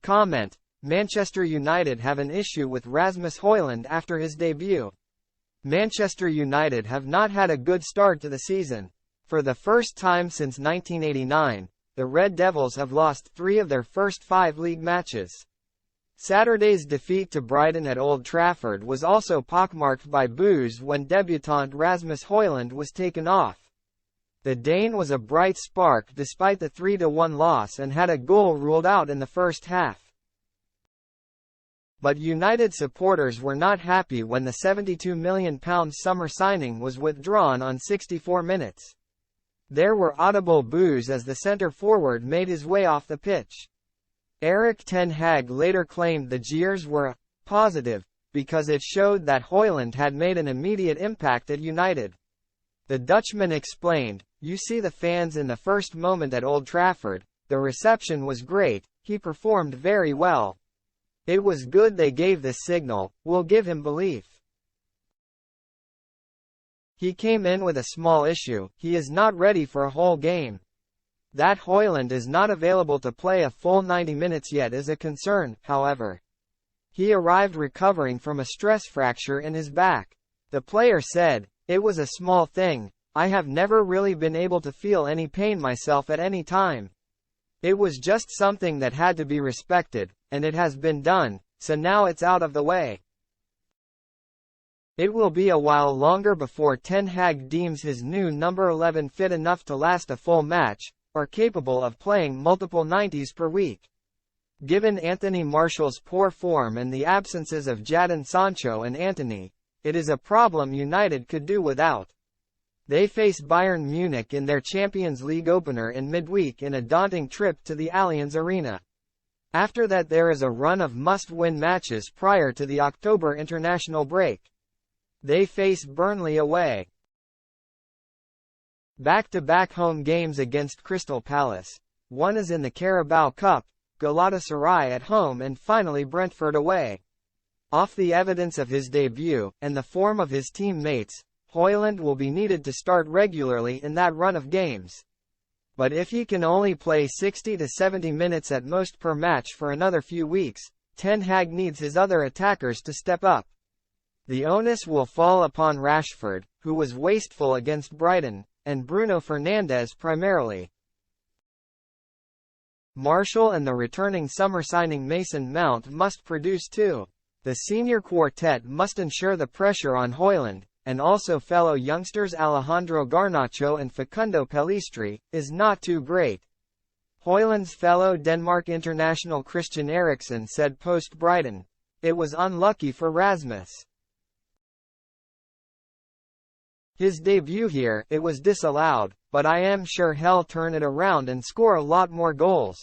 Comment: Manchester United have an issue with Rasmus Hojlund after his debut. Manchester United have not had a good start to the season. For the first time since 1989, the Red Devils have lost 3 of their first 5 league matches. Saturday's defeat to Brighton at Old Trafford was also pockmarked by boos when debutant Rasmus Hojlund was taken off. The Dane was a bright spark despite the 3-1 loss and had a goal ruled out in the first half. But United supporters were not happy when the £72 million summer signing was withdrawn on 64 minutes. There were audible boos as the centre-forward made his way off the pitch. Erik Ten Hag later claimed the jeers were positive, because it showed that Hojlund had made an immediate impact at United. The Dutchman explained, "You see the fans in the first moment at Old Trafford, the reception was great, he performed very well. It was good they gave this signal, we'll give him belief. He came in with a small issue, he is not ready for a whole game. That Hojlund is not available to play a full 90 minutes yet is a concern, however. He arrived recovering from a stress fracture in his back." The player said, "It was a small thing, I have never really been able to feel any pain myself at any time. It was just something that had to be respected, and it has been done, so now it's out of the way." It will be a while longer before Ten Hag deems his new number 11 fit enough to last a full match, or capable of playing multiple 90s per week. Given Anthony Martial's poor form and the absences of Jadon Sancho and Antony, it is a problem United could do without. They face Bayern Munich in their Champions League opener in midweek in a daunting trip to the Allianz Arena. After that there is a run of must-win matches prior to the October international break. They face Burnley away. Back-to-back home games against Crystal Palace. One is in the Carabao Cup, Galatasaray at home and finally Brentford away. Off the evidence of his debut, and the form of his teammates, Hojlund will be needed to start regularly in that run of games. But if he can only play 60 to 70 minutes at most per match for another few weeks, Ten Hag needs his other attackers to step up. The onus will fall upon Rashford, who was wasteful against Brighton, and Bruno Fernandes primarily. Martial and the returning summer signing Mason Mount must produce too. The senior quartet must ensure the pressure on Hojlund, and also fellow youngsters Alejandro Garnacho and Facundo Pellistri, is not too great. Hojlund's fellow Denmark international Christian Eriksen said post-Brighton, "It was unlucky for Rasmus. His debut here, it was disallowed, but I am sure he'll turn it around and score a lot more goals.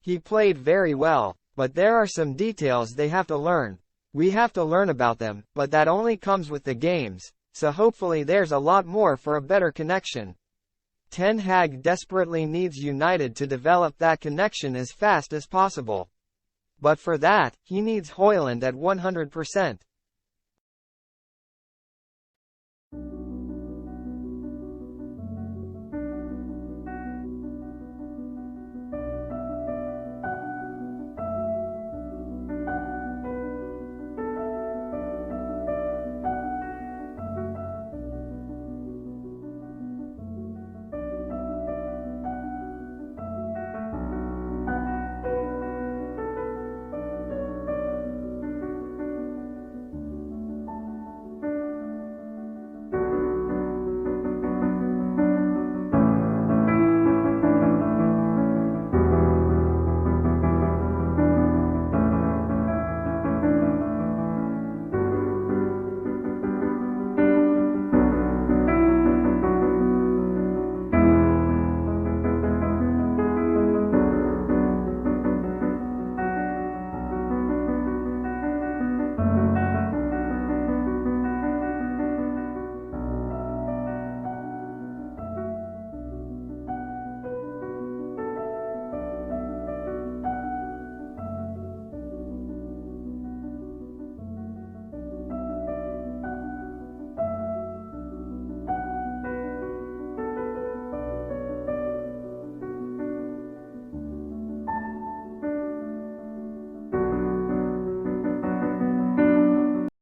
He played very well, but there are some details they have to learn. We have to learn about them, but that only comes with the games, so hopefully there's a lot more for a better connection." Ten Hag desperately needs United to develop that connection as fast as possible. But for that, he needs Hojlund at 100%.